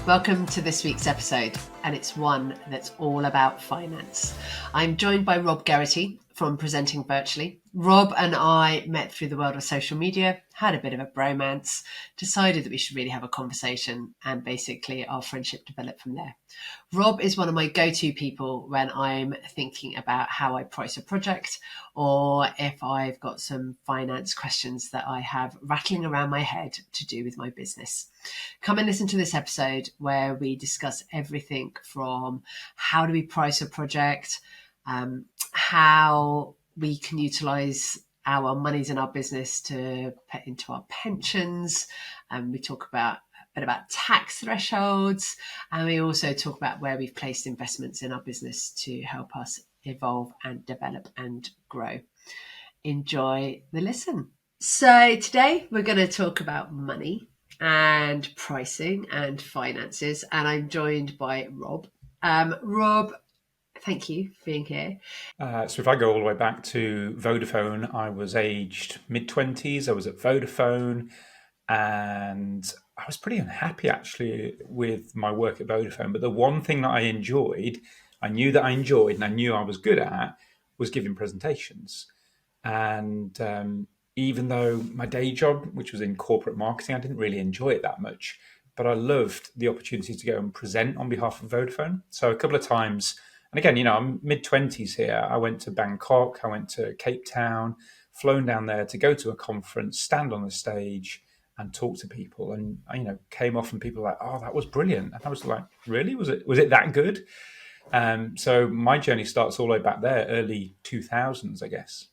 Welcome to this week's episode, and it's one that's all about finance. I'm joined by Rob Geraghty from Presenting Virtually. Rob and I met through the world of social media, had a bit of a bromance, decided that we should really have a conversation, and basically our friendship developed from there. Rob is one of my go-to people when I'm thinking about how I price a project, or if I've got some finance questions that I have rattling around my head to do with my business. Come and listen to this episode where we discuss everything from how do we price a project, how we can utilize our monies in our business to put into our pensions. We talk about a bit about tax thresholds, and we also talk about where we've placed investments in our business to help us evolve and develop and grow. Enjoy the listen. So today we're going to talk about money and pricing and finances, and I'm joined by Rob. Rob, thank you for being here. So if I go all the way back to Vodaphone, I was aged mid-20s. I was at Vodaphone, and I was pretty unhappy actually with my work at Vodaphone. But the one thing that I enjoyed, I knew that I enjoyed and I knew I was good at, was giving presentations. And even though my day job, which was in corporate marketing, I didn't really enjoy it that much, but I loved the opportunity to go and present on behalf of Vodaphone. So a couple of times, and again, I'm mid-20s here. I went to Bangkok, I went to Cape Town, flown down there to go to a conference, stand on the stage and talk to people. And came off and people were like, "Oh, that was brilliant." And I was like, "Really? Was it that good?" So my journey starts all the way back there, early 2000s, I guess.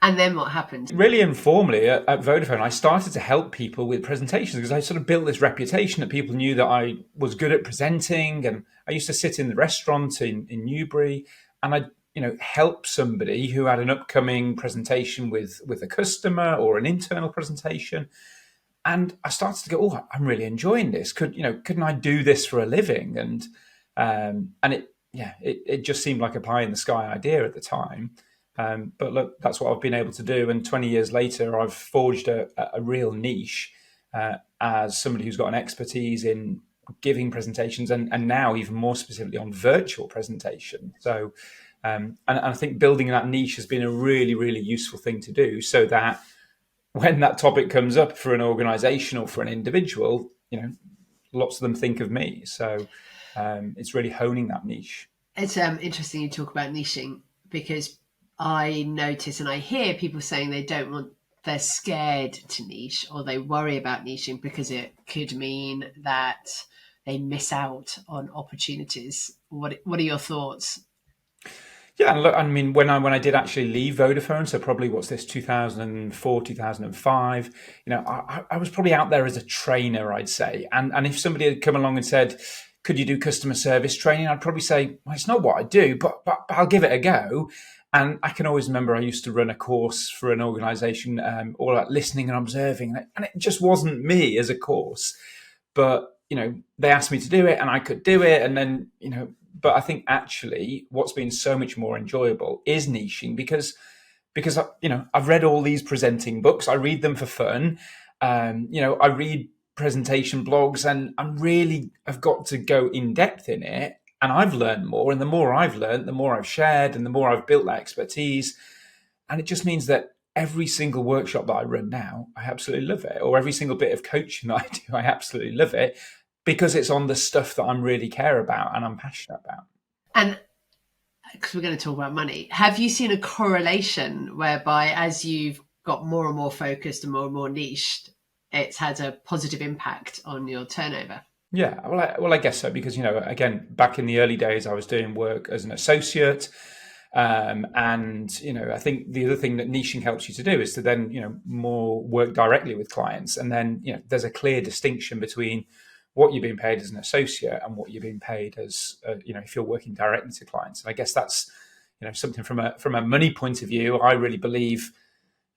And then what happened? Really informally at Vodafone, I started to help people with presentations because I sort of built this reputation that people knew that I was good at presenting. And I used to sit in the restaurant in Newbury and I'd help somebody who had an upcoming presentation with a customer or an internal presentation. And I started to go, "Oh, I'm really enjoying this. Couldn't I do this for a living?" And it just seemed like a pie in the sky idea at the time. But look, that's what I've been able to do. And 20 years later, I've forged a real niche as somebody who's got an expertise in giving presentations and now even more specifically on virtual presentation. So, and I think building that niche has been a really, really useful thing to do so that when that topic comes up for an organization or for an individual, lots of them think of me. So it's really honing that niche. It's interesting you talk about niching because I notice and I hear people saying they're scared to niche or they worry about niching because it could mean that they miss out on opportunities. What are your thoughts? Yeah, look, I mean, when I did actually leave Vodafone, so probably 2004, 2005, I was probably out there as a trainer, I'd say. And if somebody had come along and said, "Could you do customer service training?" I'd probably say, "Well, it's not what I do, but I'll give it a go." And I can always remember I used to run a course for an organization all about listening and observing. And it just wasn't me as a course. But, they asked me to do it and I could do it. And then, but I think actually what's been so much more enjoyable is niching because I've read all these presenting books. I read them for fun. I read presentation blogs and I've got to go in depth in it. And I've learned more, and the more I've learned, the more I've shared, and the more I've built that expertise. And it just means that every single workshop that I run now, I absolutely love it. Or every single bit of coaching that I do, I absolutely love it because it's on the stuff that I'm really care about and I'm passionate about. And because we're going to talk about money, have you seen a correlation whereby as you've got more and more focused and more niched, it's had a positive impact on your turnover? Yeah, well, I guess so because, again, back in the early days, I was doing work as an associate. And, I think the other thing that niching helps you to do is to then, more work directly with clients. And then, there's a clear distinction between what you're being paid as an associate and what you're being paid as, if you're working directly to clients. And I guess that's, something from a money point of view, I really believe,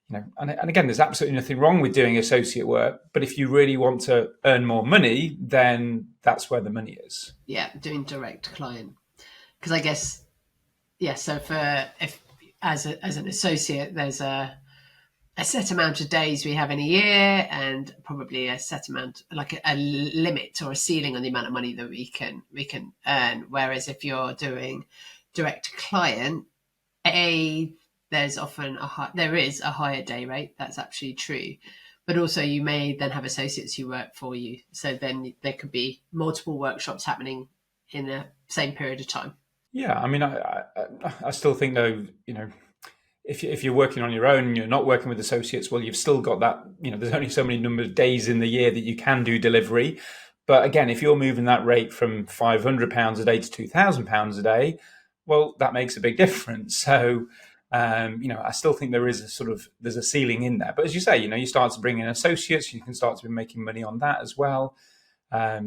and again, there's absolutely nothing wrong with doing associate work, but if you really want to earn more money, then that's where the money is. Yeah, doing direct client. Because I guess, so if as an associate, there's a a set amount of days we have in a year, and probably a set amount, like a limit or a ceiling on the amount of money that we can earn. Whereas if you're doing direct to client, there's often there is a higher day rate. That's absolutely true. But also, you may then have associates who work for you. So then there could be multiple workshops happening in the same period of time. Yeah, I mean, I still think though, if you're working on your own and you're not working with associates, well, you've still got that, there's only so many number of days in the year that you can do delivery. But again, if you're moving that rate from £500 a day to £2,000 a day, well, that makes a big difference. So, I still think there's a ceiling in there. But as you say, you start to bring in associates, you can start to be making money on that as well. I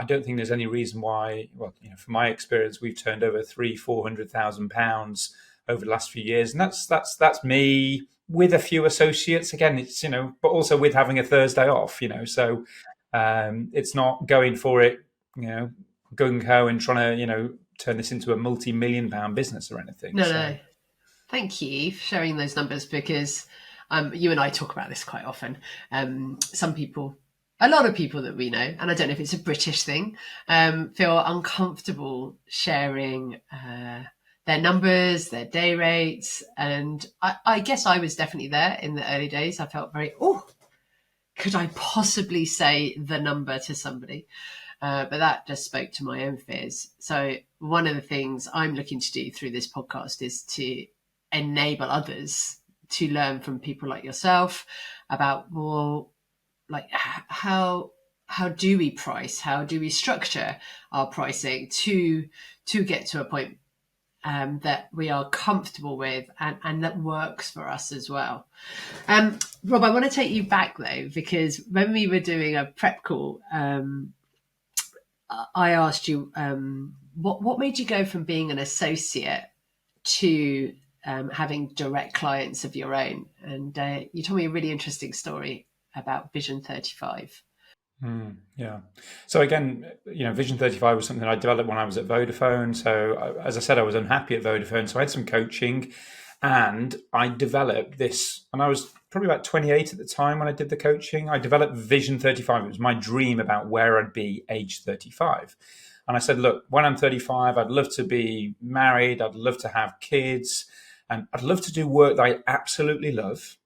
don't think there's any reason why. Well, from my experience, we've turned over £400,000 over the last few years, and that's me with a few associates. Again, it's but also with having a Thursday off. So it's not going for it, gung ho and trying to turn this into a multi-million-pound business or anything. No. Thank you for sharing those numbers, because you and I talk about this quite often. A lot of people that we know, and I don't know if it's a British thing, feel uncomfortable sharing their numbers, their day rates. And I guess I was definitely there in the early days. I felt could I possibly say the number to somebody? But that just spoke to my own fears. So one of the things I'm looking to do through this podcast is to enable others to learn from people like yourself about, like, how do we price? How do we structure our pricing to get to a point that we are comfortable with and that works for us as well? Rob, I want to take you back though, because when we were doing a prep call, I asked you what made you go from being an associate to having direct clients of your own, and you told me a really interesting story about Vision 35. Yeah. So again, Vision 35 was something I developed when I was at Vodafone. So as I said, I was unhappy at Vodafone. So I had some coaching and I developed this, and I was probably about 28 at the time when I did the coaching. I developed Vision 35. It was my dream about where I'd be age 35. And I said, look, when I'm 35, I'd love to be married. I'd love to have kids, and I'd love to do work that I absolutely love.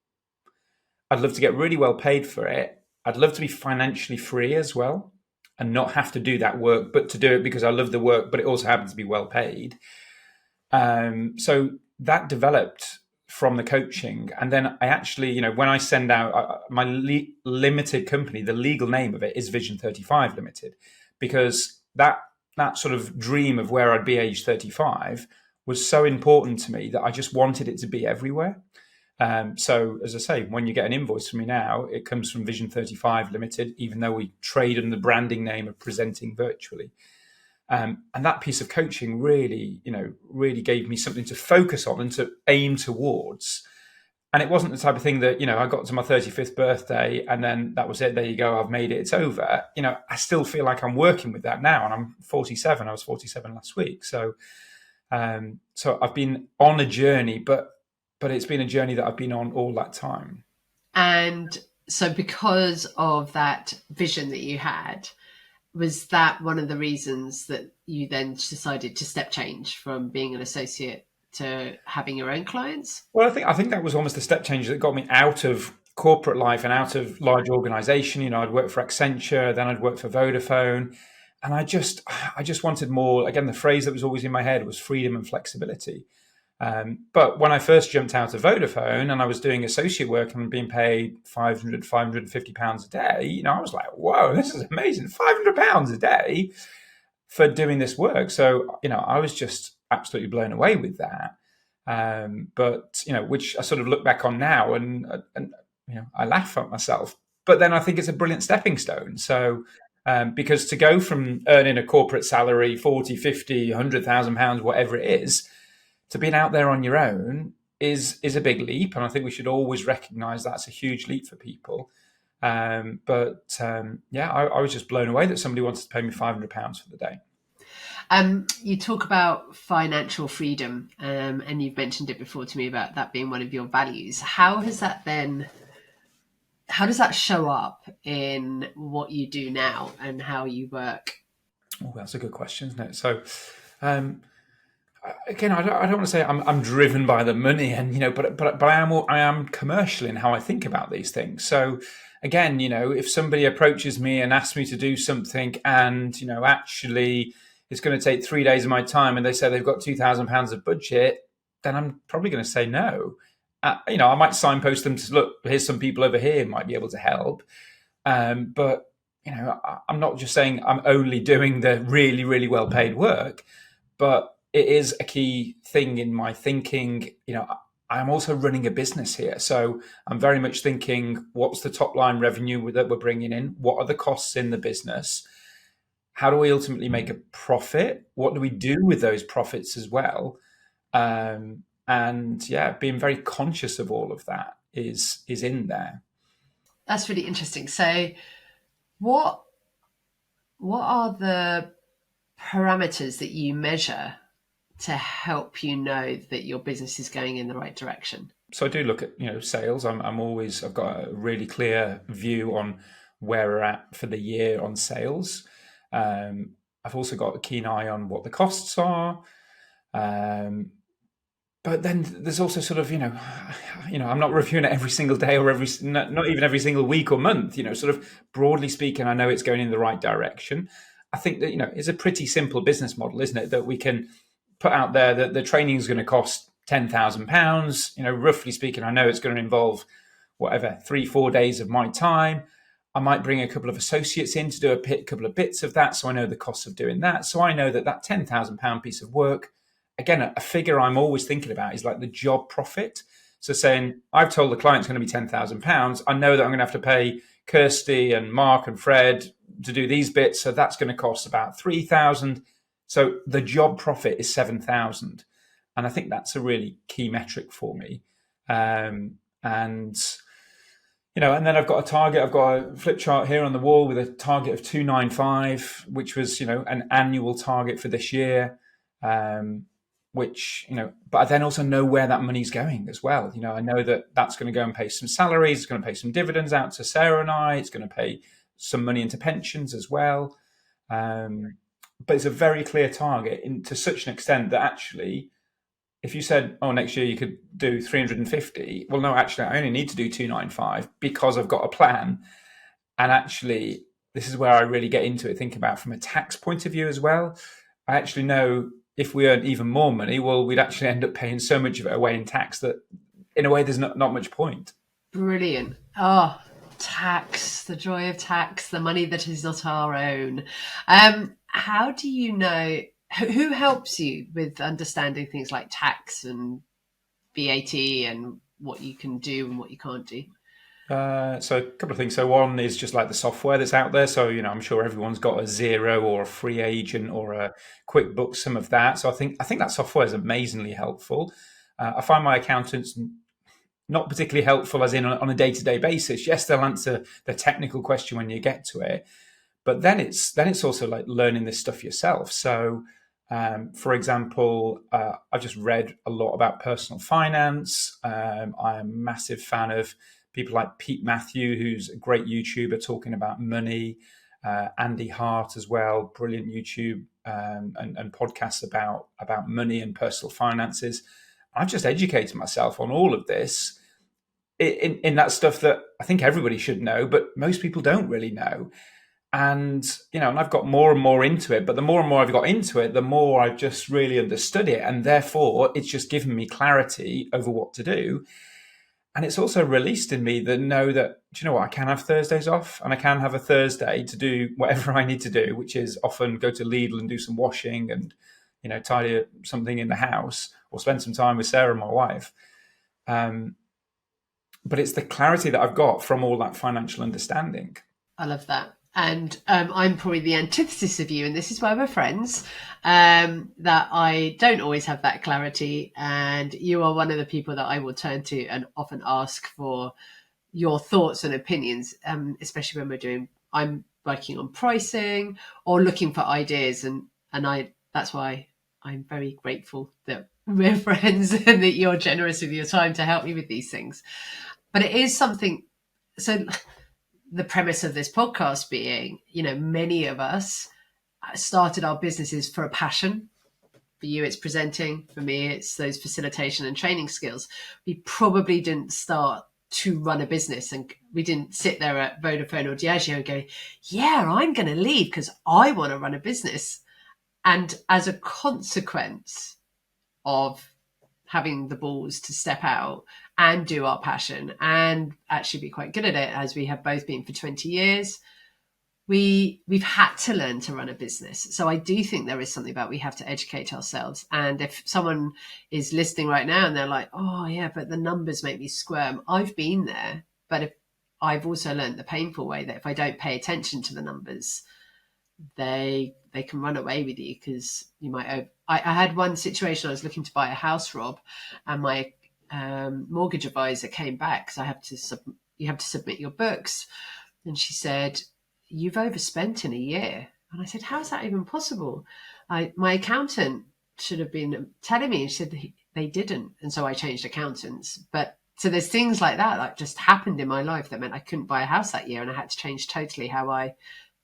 I'd love to get really well paid for it. I'd love to be financially free as well and not have to do that work, but to do it because I love the work, but it also happens to be well paid. So that developed from the coaching. And then I actually, when I send out my limited company, the legal name of it is Vision 35 Limited, because that sort of dream of where I'd be age 35 was so important to me that I just wanted it to be everywhere. So as I say, when you get an invoice from me now, it comes from Vision 35 Limited, even though we trade under the branding name of Presenting Virtually. And that piece of coaching really gave me something to focus on and to aim towards. And it wasn't the type of thing that, I got to my 35th birthday and then that was it. There you go. I've made it. It's over. I still feel like I'm working with that now, and I'm 47. I was 47 last week. So I've been on a journey, but it's been a journey that I've been on all that time. And so because of that vision that you had, was that one of the reasons that you then decided to step change from being an associate to having your own clients? Well, I think that was almost the step change that got me out of corporate life and out of large organization. I'd worked for Accenture, then I'd worked for Vodafone, and I just wanted more. Again, the phrase that was always in my head was freedom and flexibility. But when I first jumped out of Vodafone and I was doing associate work and being paid £550 a day, I was like, whoa, this is amazing. £500 a day for doing this work. So, I was just absolutely blown away with that. But which I sort of look back on now and I laugh at myself. But then I think it's a brilliant stepping stone. So, because to go from earning a corporate salary, 40, 50, £100,000, whatever it is, to being out there on your own is a big leap. And I think we should always recognize that's a huge leap for people. I was just blown away that somebody wanted to pay me £500 for the day. You talk about financial freedom, and you've mentioned it before to me about that being one of your values. How does that show up in what you do now and how you work? Oh, that's a good question, isn't it? So, um, again, I don't want to say I'm driven by the money, and but I am commercial in how I think about these things. So, again, if somebody approaches me and asks me to do something, and actually it's going to take 3 days of my time, and they say they've got £2,000 of budget, then I'm probably going to say no. I might signpost them to look. Here's some people over here who might be able to help, but I'm not just saying I'm only doing the really, really well paid work, but it is a key thing in my thinking. I'm also running a business here. So I'm very much thinking, what's the top line revenue that we're bringing in? What are the costs in the business? How do we ultimately make a profit? What do we do with those profits as well? And yeah, being very conscious of all of that is in there. That's really interesting. So, what what are the parameters that you measure to help you know that your business is going in the right direction? So I do look at sales. I've got a really clear view on where we're at for the year on sales. I've also got a keen eye on what the costs are. But then there's also sort of I'm not reviewing it every single day or not even every single week or month. Sort of broadly speaking, I know it's going in the right direction. I think that it's a pretty simple business model, isn't it? That we can put out there that the training is going to cost £10,000. Roughly speaking, I know it's going to involve whatever 3-4 days of my time. I might bring a couple of associates in to do a couple of bits of that, so I know the costs of doing that. So I know that £10,000 piece of work, again, a figure I'm always thinking about is like the job profit. So saying, I've told the client it's going to be £10,000. I know that I'm going to have to pay Kirsty and Mark and Fred to do these bits. So that's going to cost about 3,000. So the job profit is 7,000. And I think that's a really key metric for me. And then I've got a target. I've got a flip chart here on the wall with a target of 295, which was, an annual target for this year. But I then also know where that money's going as well. I know that that's going to go and pay some salaries. It's going to pay some dividends out to Sarah and I. It's going to pay some money into pensions as well. But it's a very clear target to such an extent that actually, if you said, oh, next year you could do 350, well, no, actually, I only need to do 295 because I've got a plan. And actually, this is where I really get into it, think about from a tax point of view as well. I actually know if we earned even more money, well, we'd actually end up paying so much of it away in tax that, in a way, there's not much point. Brilliant. Oh, tax, the joy of tax, the money that is not our own. How do you know, who helps you with understanding things like tax and VAT and what you can do and what you can't do? So a couple of things. So one is just like the software that's out there. So, I'm sure everyone's got a Xero or a Free Agent or a QuickBooks, some of that. So I think that software is amazingly helpful. I find my accountants not particularly helpful as in on a day-to-day basis. Yes, they'll answer the technical question when you get to it, but then it's also like learning this stuff yourself. So, for example, I've just read a lot about personal finance. I'm a massive fan of people like Pete Matthew, who's a great YouTuber talking about money. Andy Hart as well, brilliant YouTube and podcasts about money and personal finances. I've just educated myself on all of this in that stuff that I think everybody should know, but most people don't really know. And I've got more and more into it, but the more and more I've got into it, the more I've just really understood it, and therefore it's just given me clarity over what to do. And it's also released in me that know that, do you know what, I can have Thursdays off, and I can have a Thursday to do whatever I need to do, which is often go to Lidl and do some washing and tidy up something in the house or spend some time with Sarah, my wife. But it's the clarity that I've got from all that financial understanding. I love that. And I'm probably the antithesis of you, and this is why we're friends, that I don't always have that clarity. And you are one of the people that I will turn to and often ask for your thoughts and opinions, especially when I'm working on pricing or looking for ideas. And And that's why I'm very grateful that we're friends and that you're generous with your time to help me with these things. But it is something. So the premise of this podcast being, many of us started our businesses for a passion. For you, it's presenting. For me, it's those facilitation and training skills. We probably didn't start to run a business, and we didn't sit there at Vodafone or Diageo and go, yeah, I'm going to leave because I want to run a business. And as a consequence of having the balls to step out and do our passion and actually be quite good at it, as we have both been for 20 years, we've had to learn to run a business. So I do think there is something about we have to educate ourselves. And if someone is listening right now and they're like, oh yeah, but the numbers make me squirm, I've been there. But I've also learned the painful way that if I don't pay attention to the numbers, they can run away with you, because you might. I had one situation. I was looking to buy a house, Rob, and my mortgage advisor came back because you have to submit your books, and she said, you've overspent in a year. And I said, how is that even possible? My accountant should have been telling me. And she said they didn't. And so I changed accountants. But so there's things like that just happened in my life that meant I couldn't buy a house that year, and I had to change totally how I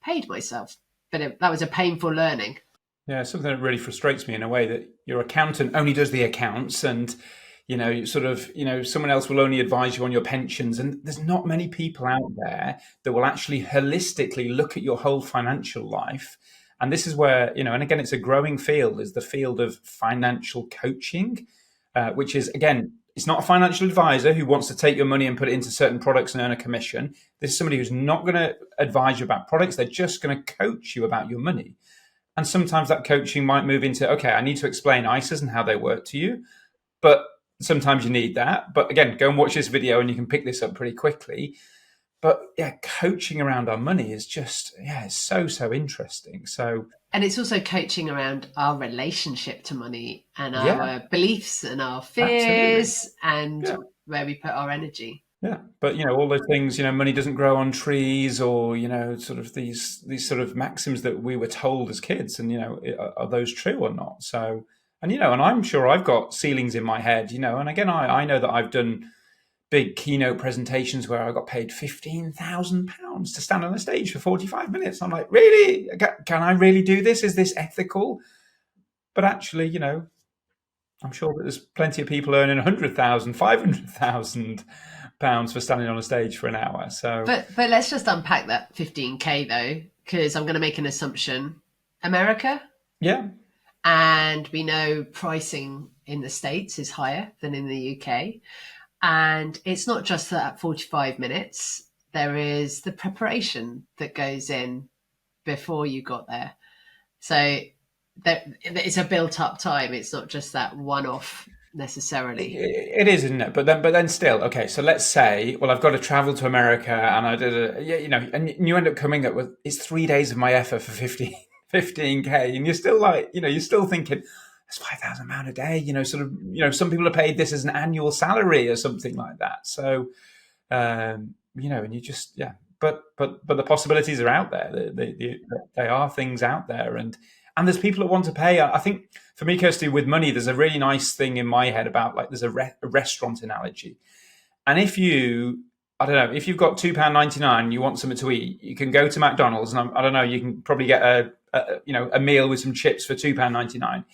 paid myself. But that was a painful learning. Yeah, something that really frustrates me in a way, that your accountant only does the accounts, and someone else will only advise you on your pensions. And there's not many people out there that will actually holistically look at your whole financial life. And this is where, and again, it's a growing field, is the field of financial coaching, which is, again, it's not a financial advisor who wants to take your money and put it into certain products and earn a commission. This is somebody who's not going to advise you about products. They're just going to coach you about your money. And sometimes that coaching might move into, okay, I need to explain ISAs and how they work to you. But sometimes you need that. But again, go and watch this video and you can pick this up pretty quickly. But yeah, coaching around our money is just, it's so interesting. And it's also coaching around our relationship to money and our beliefs and our fears, and where we put our energy. Yeah, but all those things, money doesn't grow on trees, or sort of these sort of maxims that we were told as kids, and are those true or not? So, and and I'm sure I've got ceilings in my head, and again, I know that I've done big keynote presentations where I got paid £15,000 to stand on a stage for 45 minutes. I'm like, really? Can I really do this? Is this ethical? But actually, I'm sure that there's plenty of people earning 100,000, 500,000 pounds for standing on a stage for an hour. So, but let's just unpack that 15K though, because I'm going to make an assumption. America, and we know pricing in the States is higher than in the UK, and it's not just that 45 minutes. There is the preparation that goes in before you got there. So it's a built-up time. It's not just that one-off necessarily. It is, isn't it? But then still, okay. So let's say, well, I've got to travel to America, and I did and you end up coming up with, it's 3 days of my effort for 15K, and you're still like, you're still thinking, that's £5,000 a day. Some people are paid this as an annual salary or something like that. So, and you just But the possibilities are out there. They are things out there, and there's people that want to pay. I think for me, Kirsty, with money, there's a really nice thing in my head about, like, there's a restaurant analogy. And if you, I don't know, if you've got £2.99, you want something to eat, you can go to McDonald's, and I don't know, you can probably get a meal with some chips for £2.99.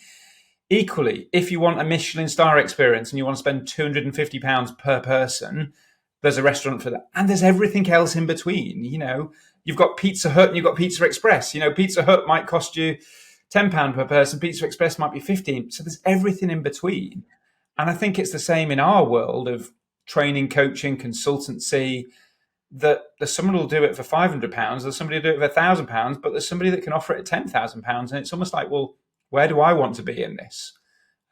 Equally, if you want a Michelin star experience and you want to spend £250 per person, there's a restaurant for that. And there's everything else in between. You've got Pizza Hut and you've got Pizza Express. Pizza Hut might cost you £10 per person. Pizza Express might be 15. So there's everything in between. And I think it's the same in our world of training, coaching, consultancy, that there's someone who'll do it for £500, there's somebody who'll do it for £1,000, but there's somebody that can offer it at £10,000. And it's almost like, well, where do I want to be in this?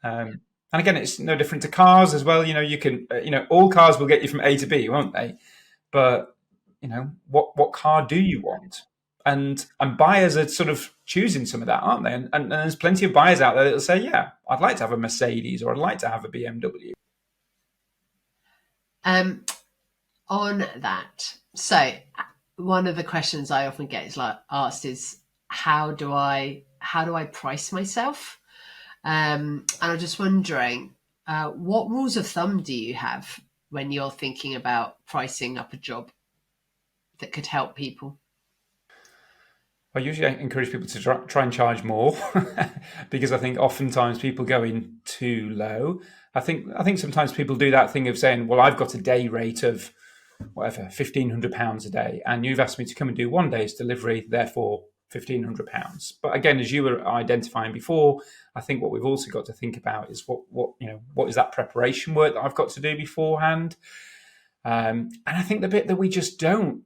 And again, it's no different to cars as well. You can, all cars will get you from A to B, won't they? But, what car do you want? And buyers are sort of choosing some of that, aren't they? And there's plenty of buyers out there that'll say, yeah, I'd like to have a Mercedes, or I'd like to have a BMW. On that, so one of the questions I often get asked is, how do I price myself? And I'm just wondering, what rules of thumb do you have when you're thinking about pricing up a job that could help people? I usually encourage people to try and charge more because I think oftentimes people go in too low. I think sometimes people do that thing of saying, "Well, I've got a day rate of whatever £1,500 a day, and you've asked me to come and do one day's delivery, therefore £1,500." But again, as you were identifying before, I think what we've also got to think about is what is that preparation work that I've got to do beforehand. And I think the bit that we just don't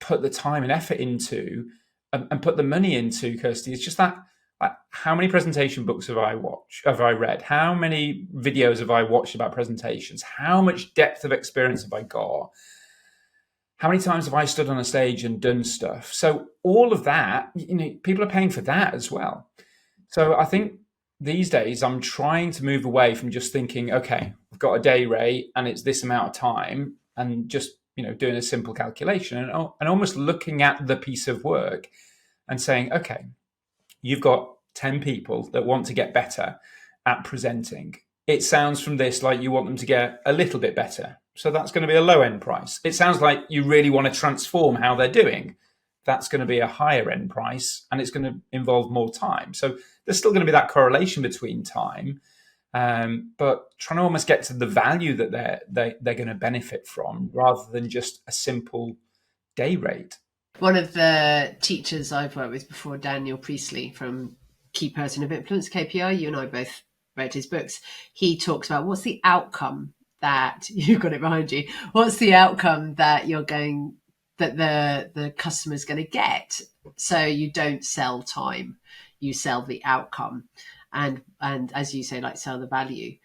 put the time and effort into and put the money into, Kirsty, is just that. Like, how many presentation books have I read? How many videos have I watched about presentations? How much depth of experience have I got? How many times have I stood on a stage and done stuff? So all of that, people are paying for that as well. So I think these days I'm trying to move away from just thinking, okay, I've got a day rate and it's this amount of time, and just doing a simple calculation and almost looking at the piece of work and saying, okay, you've got 10 people that want to get better at presenting. It sounds from this like you want them to get a little bit better. So that's going to be a low end price. It sounds like you really want to transform how they're doing. That's going to be a higher end price, and it's going to involve more time. So there's still going to be that correlation between time, but trying to almost get to the value that they're going to benefit from rather than just a simple day rate. One of the teachers I've worked with before, Daniel Priestley from Key Person of Influence, KPI, you and I both read his books. He talks about what's the outcome that you've got it behind you. What's the outcome that the customer's going to get? So you don't sell time, you sell the outcome, and as you say, like, sell the value.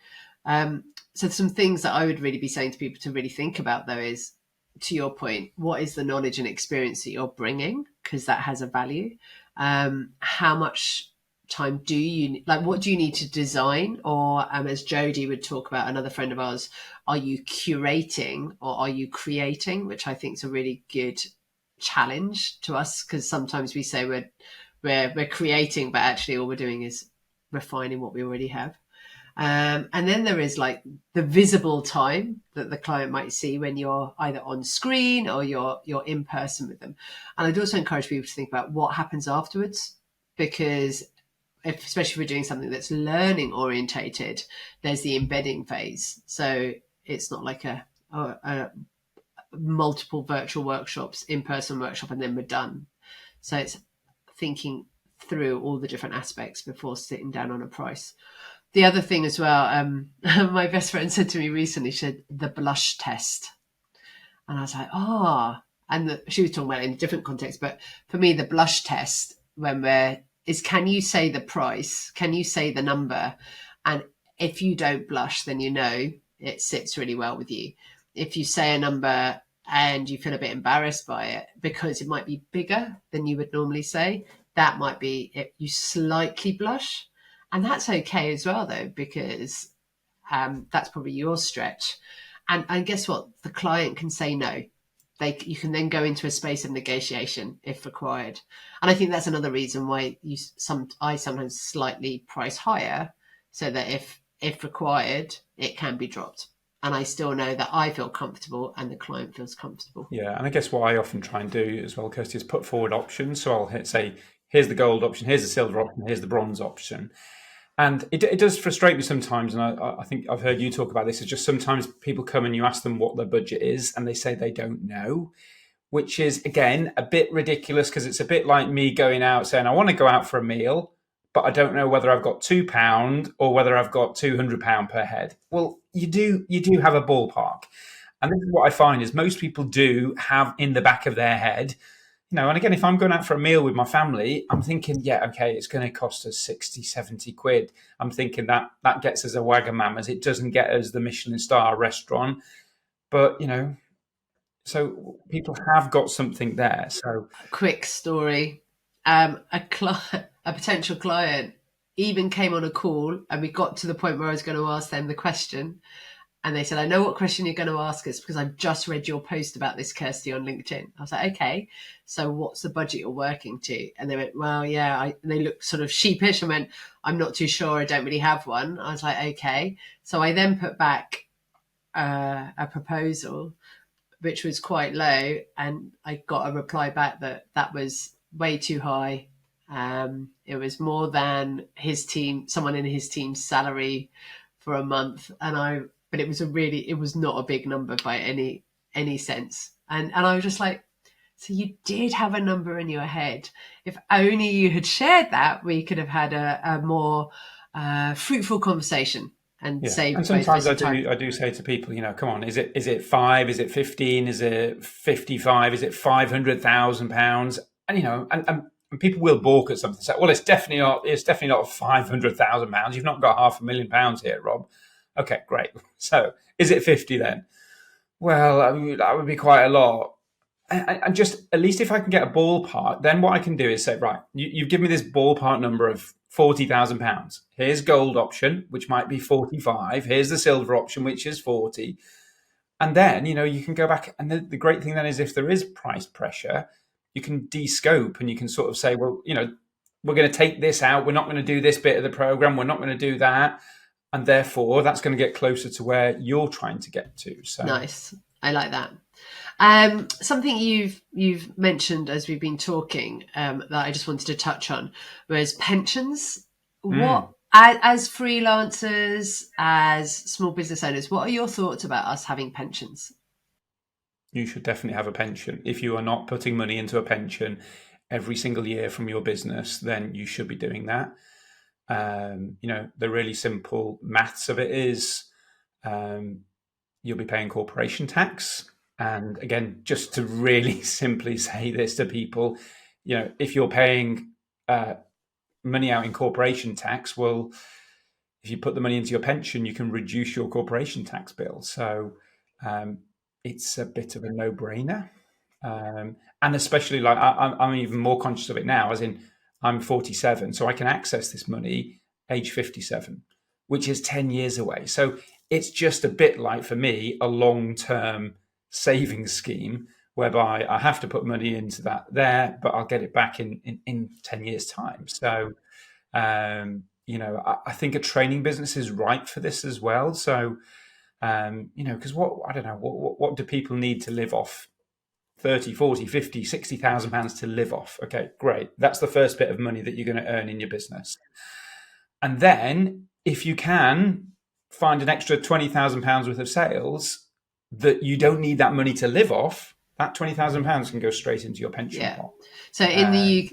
So some things that I would really be saying to people to really think about, though, is, to your point, what is the knowledge and experience that you're bringing? Because that has a value. How much time do you, like, what do you need to design? Or as Jodie would talk about, another friend of ours, are you curating or are you creating? Which I think is a really good challenge to us, because sometimes we say we're creating, but actually all we're doing is refining what we already have. And then there is, like, the visible time that the client might see when you're either on screen or you're in person with them. And I'd also encourage people to think about what happens afterwards, because especially if we're doing something that's learning orientated, there's the embedding phase. So it's not like a multiple virtual workshops, in-person workshop, and then we're done. So it's thinking through all the different aspects before sitting down on a price. The other thing as well, my best friend said to me recently, she said, the blush test. And I was like, and she was talking about it in a different context. But for me, the blush test, is, can you say the price? Can you say the number? And if you don't blush, then it sits really well with you. If you say a number and you feel a bit embarrassed by it because it might be bigger than you would normally say, that might be it, you slightly blush. And that's okay as well, though, because that's probably your stretch. And guess what? The client can say no. You can then go into a space of negotiation if required. And I think that's another reason why I sometimes slightly price higher, so that if required, it can be dropped. And I still know that I feel comfortable and the client feels comfortable. Yeah, and I guess what I often try and do as well, Kirsty, is put forward options. So I'll say, here's the gold option, here's the silver option, here's the bronze option. And it does frustrate me sometimes, and I think I've heard you talk about this, is just sometimes people come and you ask them what their budget is and they say they don't know, which is, again, a bit ridiculous, because it's a bit like me going out saying, I want to go out for a meal, but I don't know whether I've got £2 or whether I've got £200 per head. Well, you do have a ballpark. And this is what I find is most people do have in the back of their head, and again, if I'm going out for a meal with my family, I'm thinking, yeah, okay, it's going to cost us 60, 70 quid. I'm thinking that gets us a Wagamama's. It doesn't get us the Michelin star restaurant. But, so people have got something there. So, quick story. A potential client even came on a call, and we got to the point where I was going to ask them the question. And they said, I know what question you're going to ask us because I've just read your post about this, Kirsty, on LinkedIn. I was like, okay, so what's the budget you're working to? And they went, well, yeah. And they looked sort of sheepish and went, I'm not too sure. I don't really have one. I was like, okay. So I then put back a proposal, which was quite low. And I got a reply back that was way too high. It was more than someone in his team's salary for a month. But it was not a big number by any sense. And I was just like, so you did have a number in your head. If only you had shared that, we could have had a more fruitful conversation and saved And both of us sometimes time. I do say to people, come on, is it 5? Is it 15? Is it 55? Is it £500,000? And people will balk at something. Say, well, it's definitely not £500,000. You've not got £500,000 here, Rob. Okay, great. So is it 50 then? Well, that would be quite a lot. And just at least if I can get a ballpark, then what I can do is say, right, you've given me this ballpark number of £40,000. Here's gold option, which might be 45. Here's the silver option, which is 40. And then, you can go back. And the great thing then is if there is price pressure, you can de-scope and you can sort of say, well, we're going to take this out. We're not going to do this bit of the program. We're not going to do that. And therefore, that's going to get closer to where you're trying to get to. So Nice. I like that. Something you've mentioned as we've been talking that I just wanted to touch on was pensions. What as freelancers, as small business owners, what are your thoughts about us having pensions? you should definitely have a pension. If you are not putting money into a pension every single year from your business, then you should be doing that. The really simple maths of it is you'll be paying corporation tax. And again, just to really simply say this to people, if you're paying money out in corporation tax, well, if you put the money into your pension, you can reduce your corporation tax bill. So it's a bit of a no-brainer. And especially I'm even more conscious of it now, as in I'm 47, so I can access this money age 57, which is 10 years away. So it's just a bit like, for me, a long-term savings scheme whereby I have to put money into that there, but I'll get it back in 10 years' time. So, I think a training business is right for this as well. So, because I don't know, what do people need to live off? 30, 40, 50, 60,000 pounds to live off. Okay, great. That's the first bit of money that you're going to earn in your business. And then if you can find an extra £20,000 worth of sales that you don't need that money to live off, that £20,000 can go straight into your pension pot. So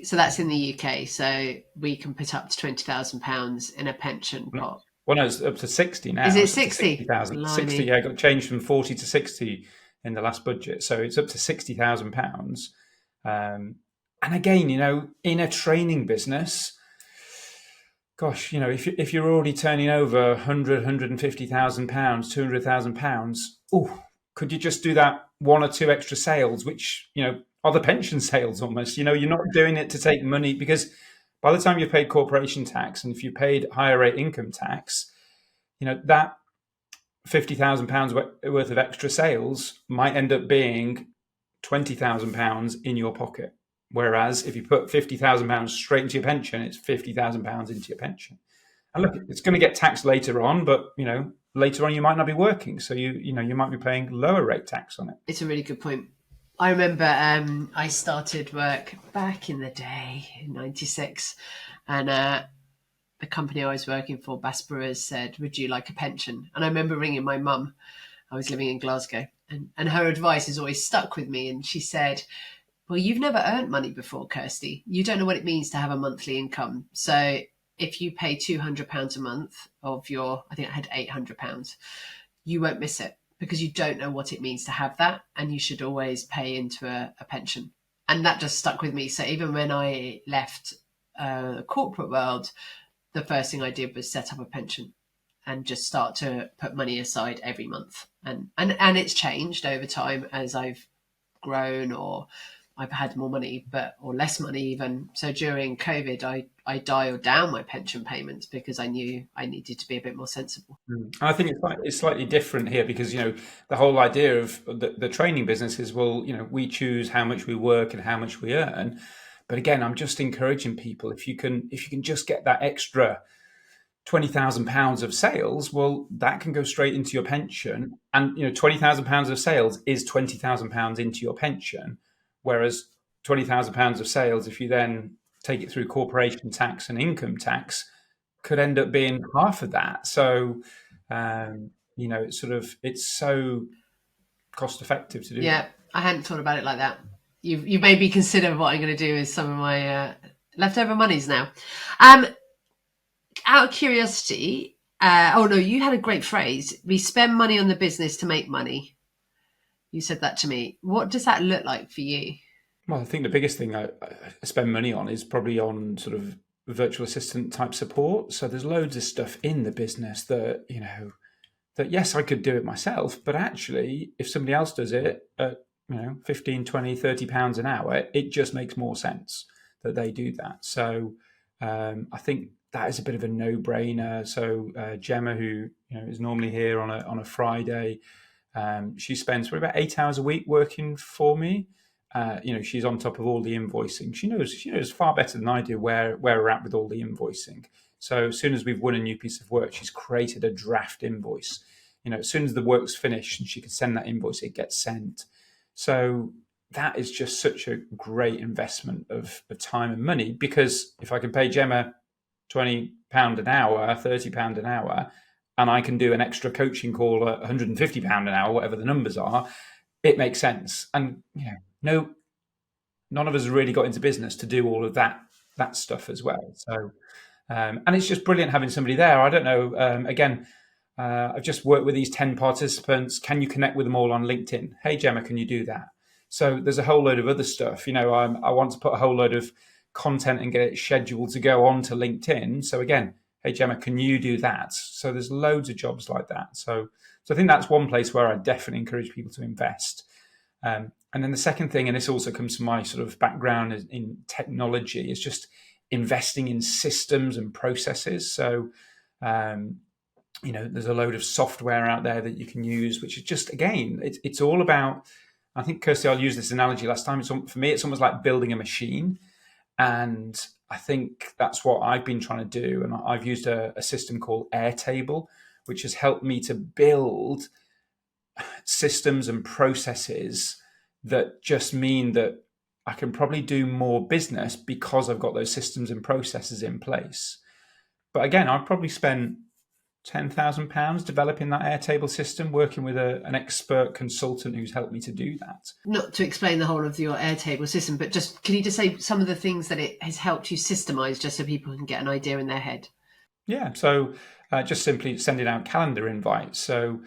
so that's in the UK. So we can put up to £20,000 in a pension pot. Well, no, it's up to 60 now. Is it 60? 60,000. 60, yeah, it got changed from 40 to 60 in the last budget. So it's up to £60,000. And again, in a training business, gosh, if you're already turning over 100, £150,000, £200,000, could you just do that one or two extra sales, which, are the pension sales almost? You're not doing it to take money, because by the time you've paid corporation tax and if you paid higher rate income tax, that £50,000 worth of extra sales might end up being £20,000 in your pocket. Whereas if you put £50,000 straight into your pension, it's £50,000 into your pension. And look, it's going to get taxed later on, but later on you might not be working, so you might be paying lower rate tax on it. It's a really good point. I remember I started work back in the day in '96, and the company I was working for, Bass Brewers, said, "Would you like a pension?" And I remember ringing my mum. I was living in Glasgow, and her advice has always stuck with me. And she said, well, you've never earned money before, Kirsty. You don't know what it means to have a monthly income. So if you pay £200 a month of I think I had £800, you won't miss it because you don't know what it means to have that. And you should always pay into a pension. And that just stuck with me. So even when I left the corporate world, the first thing I did was set up a pension and just start to put money aside every month. And it's changed over time as I've grown or I've had more money, or less money even. So during COVID, I dialed down my pension payments because I knew I needed to be a bit more sensible. I think it's slightly different here because the whole idea of the training business is, well, we choose how much we work and how much we earn. But again, I'm just encouraging people, if you can just get that extra £20,000 of sales, well, that can go straight into your pension, and £20,000 of sales is £20,000 into your pension, whereas £20,000 of sales, if you then take it through corporation tax and income tax, could end up being half of that. So, it's so cost effective to do Yeah, that. I hadn't thought about it like that. You've made me consider what I'm going to do with some of my leftover monies now. Out of curiosity, oh no, you had a great phrase. We spend money on the business to make money. You said that to me. What does that look like for you? Well, I think the biggest thing I spend money on is probably on sort of virtual assistant type support. So there's loads of stuff in the business that, that yes, I could do it myself, but actually if somebody else does it at, 15, 20, £30 an hour, it just makes more sense that they do that. So I think that is a bit of a no-brainer. So Gemma, who is normally here on a Friday, she spends probably about 8 hours a week working for me. She's on top of all the invoicing. She knows far better than I do where we're at with all the invoicing. So as soon as we've won a new piece of work, she's created a draft invoice. As soon as the work's finished and she can send that invoice, it gets sent. So that is just such a great investment of time and money, because if I can pay Gemma £20 an hour, £30 an hour, and I can do an extra coaching call at £150 an hour, whatever the numbers are, it makes sense. And none of us really got into business to do all of that stuff as well. So, and it's just brilliant having somebody there. I don't know. I've just worked with these 10 participants. Can you connect with them all on LinkedIn? Hey, Gemma, can you do that? So there's a whole load of other stuff. I want to put a whole load of content and get it scheduled to go on to LinkedIn. So again, hey, Gemma, can you do that? So there's loads of jobs like that. So I think that's one place where I definitely encourage people to invest. And then the second thing, and this also comes from my sort of background in technology, is just investing in systems and processes. So, there's a load of software out there that you can use, which is just, again, it's all about, I think, Kirsty, I'll use this analogy last time. For me, it's almost like building a machine. And I think that's what I've been trying to do. And I've used a system called Airtable, which has helped me to build systems and processes that just mean that I can probably do more business because I've got those systems and processes in place. But again, I've probably spent £10,000 developing that Airtable system, working with an expert consultant who's helped me to do that. Not to explain the whole of your Airtable system, but can you just say some of the things that it has helped you systemize, just so people can get an idea in their head? Yeah, so just simply sending out calendar invites. So,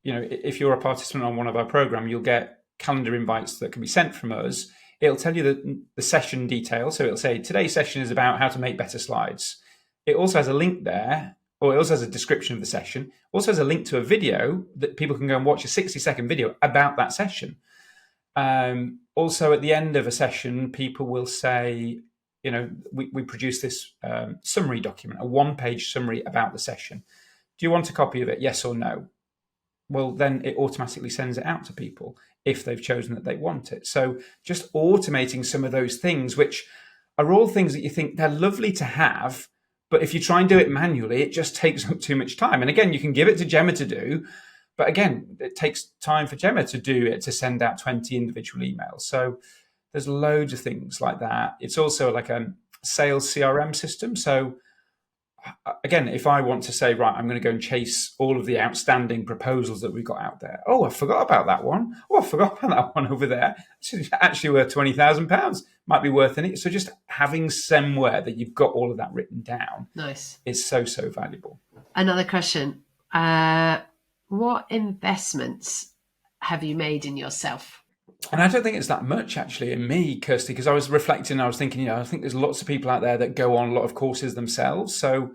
if you're a participant on one of our programs, you'll get calendar invites that can be sent from us. It'll tell you the session details. So it'll say, today's session is about how to make better slides. It also has a link there, or it also has a description of the session. Also has a link to a video that people can go and watch, a 60-second video about that session. Also, at the end of a session, people will say, we produce this summary document, a one-page summary about the session. Do you want a copy of it? Yes or no? Well, then it automatically sends it out to people if they've chosen that they want it. So just automating some of those things, which are all things that you think they're lovely to have, but if you try and do it manually, it just takes up too much time. And again, you can give it to Gemma to do, but again, it takes time for Gemma to do it, to send out 20 individual emails. So there's loads of things like that. It's also like a sales CRM system. So again, if I want to say, right, I'm going to go and chase all of the outstanding proposals that we've got out there. Oh, I forgot about that one. Oh, I forgot about that one over there. It's actually worth £20,000. Might be worth it. So just having somewhere that you've got all of that written down, nice, is so valuable. Another question. What investments have you made in yourself? And I don't think it's that much actually in me, Kirsty, because I was reflecting, I was thinking, I think there's lots of people out there that go on a lot of courses themselves. So,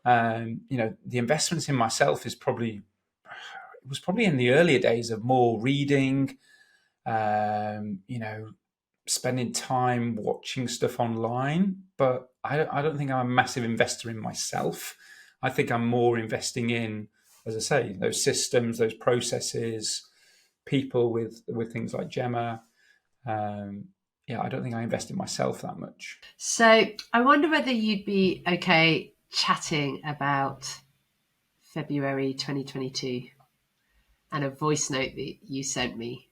the investments in myself was probably in the earlier days of more reading, spending time watching stuff online, but I don't think I'm a massive investor in myself. I think I'm more investing in, as I say, those systems, those processes, people with things like Gemma. Yeah, I don't think I invest in myself that much. So I wonder whether you'd be okay chatting about February 2022 and a voice note that you sent me.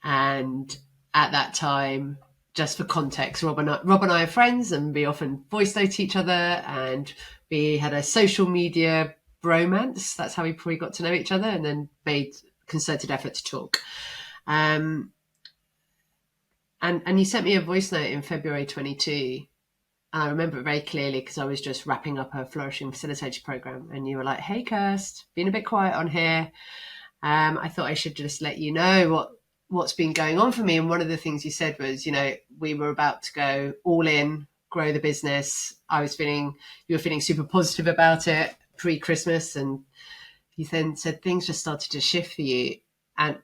And at that time, just for context, Rob and I are friends, and we often voice note each other, and we had a social media bromance. That's how we probably got to know each other, and then made concerted effort to talk. And you sent me a voice note in February 22. And I remember it very clearly because I was just wrapping up a Flourishing Facilitator program, and you were like, "Hey, Kirst, being a bit quiet on here. I thought I should just let you know what's been going on for me." And one of the things you said was, we were about to go all in, grow the business. You were feeling super positive about it pre-Christmas, and you then said things just started to shift for you. And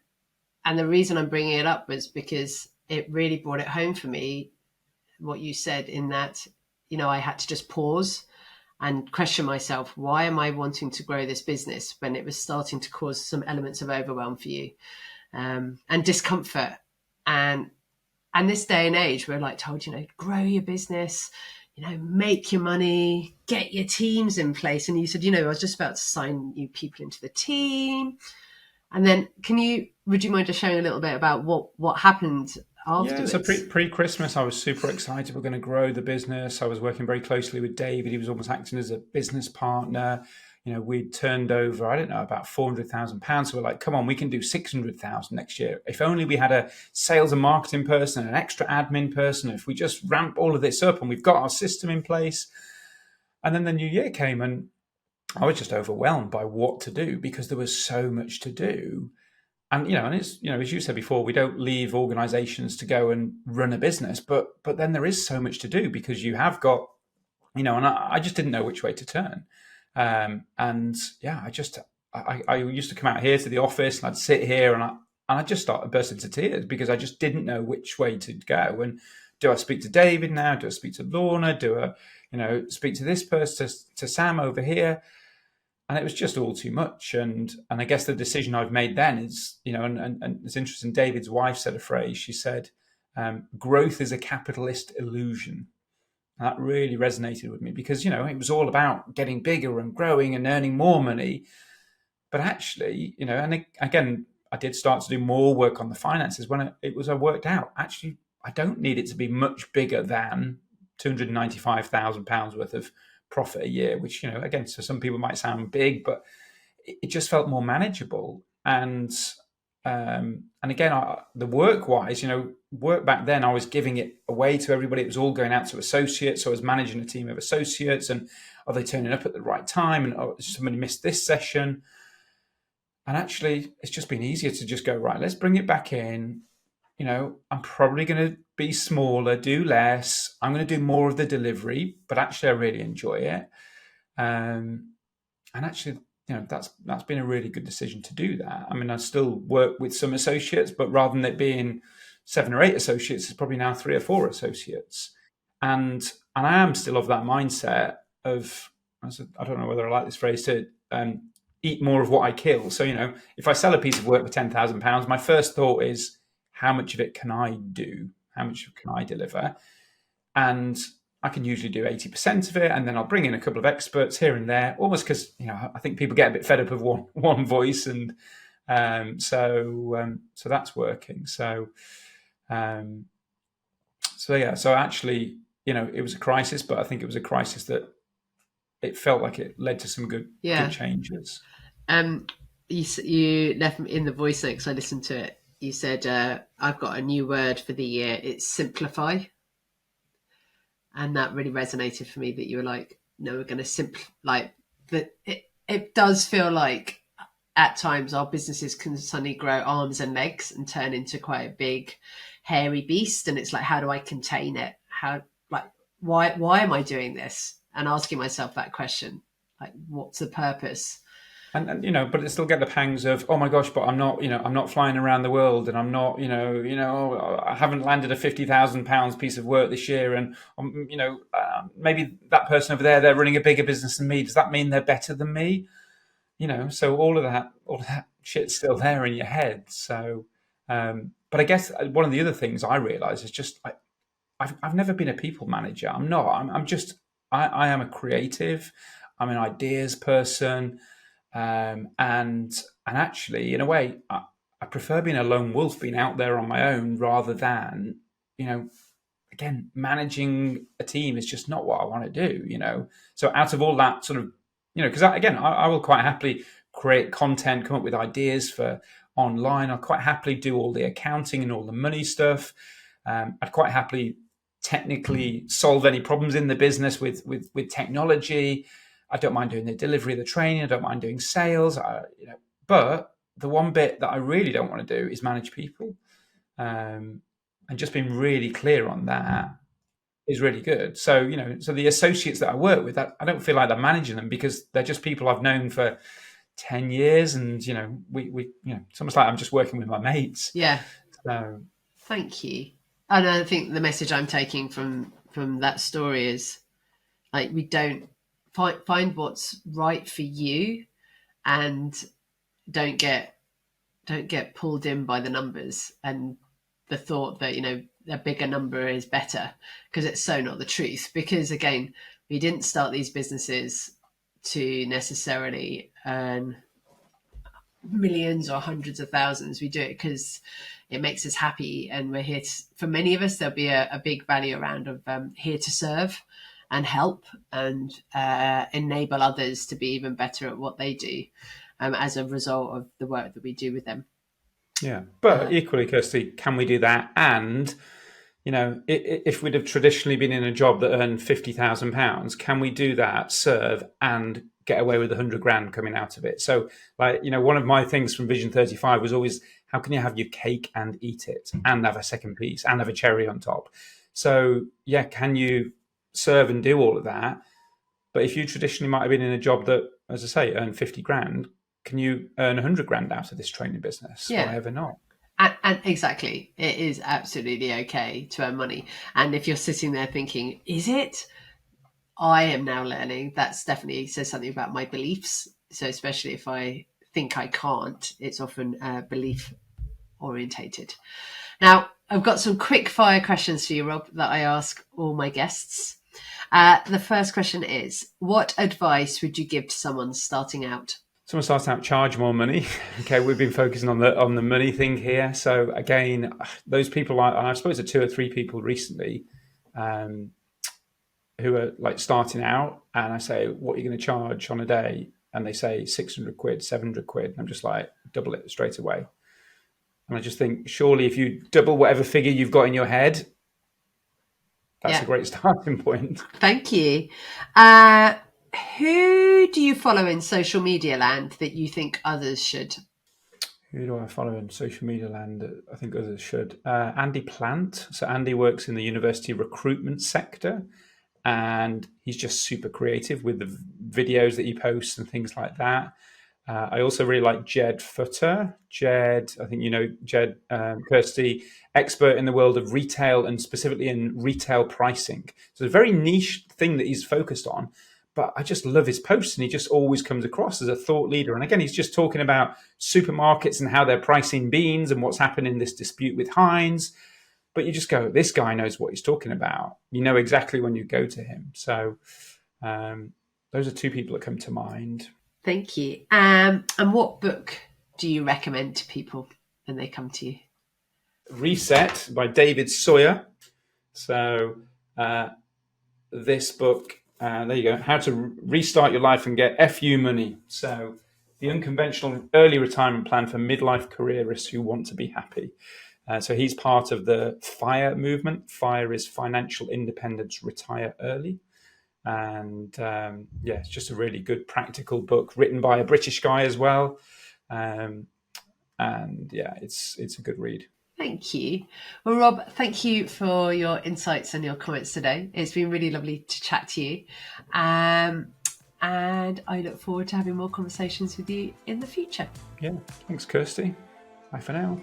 the reason I'm bringing it up was because it really brought it home for me, what you said, in that, I had to just pause and question myself, why am I wanting to grow this business when it was starting to cause some elements of overwhelm for you, and discomfort. And this day and age, we're like told, grow your business, make your money, get your teams in place. And you said, I was just about to sign new people into the team. And then would you mind just sharing a little bit about what happened afterwards? Yeah, so pre-Christmas, I was super excited. We're going to grow the business. I was working very closely with David. He was almost acting as a business partner. We'd turned over, I don't know, about £400,000. So we're like, come on, we can do 600,000 next year. If only we had a sales and marketing person, an extra admin person, if we just ramp all of this up and we've got our system in place. And then the new year came and I was just overwhelmed by what to do because there was so much to do. And it's as you said before, we don't leave organizations to go and run a business, but then there is so much to do because you have got, and I just didn't know which way to turn. And yeah, I used to come out here to the office and I'd sit here and I just started bursting into tears because I just didn't know which way to go. And do I speak to David now? Do I speak to Lorna? Do I, speak to this person, to Sam over here? And it was just all too much. And I guess the decision I've made then is, and it's interesting, David's wife said a phrase. She said, growth is a capitalist illusion. And that really resonated with me because, it was all about getting bigger and growing and earning more money. But actually, and again, I did start to do more work on the finances when I worked out, actually, I don't need it to be much bigger than £295,000 worth of profit a year, which, again, so some people might sound big, but it just felt more manageable. And again, the work-wise, work back then, I was giving it away to everybody. It was all going out to associates. So I was managing a team of associates, and are they turning up at the right time? And somebody missed this session. And actually, it's just been easier to just go, right, let's bring it back in. I'm probably going to be smaller, do less. I'm going to do more of the delivery, but actually I really enjoy it. And actually, that's been a really good decision to do that. I mean, I still work with some associates, but rather than it being 7 or 8 associates, it's probably now 3 or 4 associates. And I am still of that mindset of, I don't know whether I like this phrase, to eat more of what I kill. So, if I sell a piece of work for £10,000, my first thought is, how much of it can I do? How much can I deliver? And I can usually do 80% of it, and then I'll bring in a couple of experts here and there, almost because I think people get a bit fed up of one voice, and so that's working. So yeah. So actually, it was a crisis, but I think it was a crisis that it felt like it led to some good changes. You left in the voice note, because I listened to it. You said, I've got a new word for the year. It's simplify. And that really resonated for me, that you were like, no, we're going to simplify. That it does feel like at times our businesses can suddenly grow arms and legs and turn into quite a big, hairy beast. And it's like, how do I contain it? Why am I doing this? And asking myself that question, like, what's the purpose? And but they still get the pangs of, oh my gosh, but I'm not flying around the world, and I'm not, I haven't landed a £50,000 piece of work this year, and maybe that person over there, they're running a bigger business than me. Does that mean they're better than me? So all of that shit's still there in your head. So, but I guess one of the other things I realise is just I've never been a people manager. I'm not. I'm just I am a creative. I'm an ideas person. And actually, in a way, I prefer being a lone wolf, being out there on my own, rather than, you know, again, managing a team is just not what I want to do. So out of all that sort of, because again, I will quite happily create content, come up with ideas for online. I'll quite happily do all the accounting and all the money stuff. I'd quite happily technically solve any problems in the business with technology. I don't mind doing the delivery, the training. I don't mind doing sales. But the one bit that I really don't want to do is manage people. And just being really clear on that is really good. So so the associates that I work with, I don't feel like I'm managing them, because they're just people I've known for 10 years, and we it's almost like I'm just working with my mates. Yeah. So Thank you. And I think the message I'm taking from that story is, like, we don't find what's right for you, and don't get pulled in by the numbers and the thought that a bigger number is better, because it's so not the truth. Because again, we didn't start these businesses to necessarily earn millions or hundreds of thousands. We do it because it makes us happy, and we're here for many of us, there'll be a big value around of here to serve and help and enable others to be even better at what they do, as a result of the work that we do with them. yeah, but equally, Kirsty, can we do that? And if we'd have traditionally been in a job that earned £50,000, can we do that, serve, and get away with 100 grand coming out of it? So, one of my things from Vision 35 was always, how can you have your cake and eat it, and have a second piece, and have a cherry on top? So, yeah, can you serve and do all of that? But if you traditionally might have been in a job that, as I say, earned 50 grand, can you earn 100 grand out of this training business? Yeah. Why ever not? And exactly, it is absolutely okay to earn money. And if you're sitting there thinking, is it? I am now learning that's definitely says something about my beliefs. So especially if I think I can't, it's often belief orientated. Now, I've got some quick fire questions for you, Rob, that I ask all my guests. The first question is, what advice would you give to someone starting out? Someone starts out, charge more money. Okay, we've been focusing on the money thing here. So again, those people, I've spoken to 2 or 3 people recently who are like starting out, and I say, what are you going to charge on a day? And they say 600 quid, 700 quid. And I'm just like, double it straight away. And I just think, surely if you double whatever figure you've got in your head, that's a great starting point. Thank you. Who do you follow in social media land that you think others should? Who do I follow in social media land that I think others should? Andy Plant. So Andy works in the university recruitment sector, and he's just super creative with the videos that he posts and things like that. I also really like Jed Futter. Jed, I think Jed, Kirsty, expert in the world of retail, and specifically in retail pricing. So it's a very niche thing that he's focused on, but I just love his posts, and he just always comes across as a thought leader. And again, he's just talking about supermarkets and how they're pricing beans and what's happened in this dispute with Heinz. But you just go, this guy knows what he's talking about. You know exactly when you go to him. So those are 2 people that come to mind. Thank you. And what book do you recommend to people when they come to you? Reset by David Sawyer. So this book, there you go, How to Restart Your Life and Get FU Money. So the unconventional early retirement plan for midlife careerists who want to be happy. So he's part of the FIRE movement. FIRE is Financial Independence, Retire Early. And it's just a really good practical book written by a British guy as well. And yeah, it's a good read. Thank you. Well, Rob, thank you for your insights and your comments today. It's been really lovely to chat to you. And and I look forward to having more conversations with you in the future. Yeah, thanks, Kirsty. Bye for now.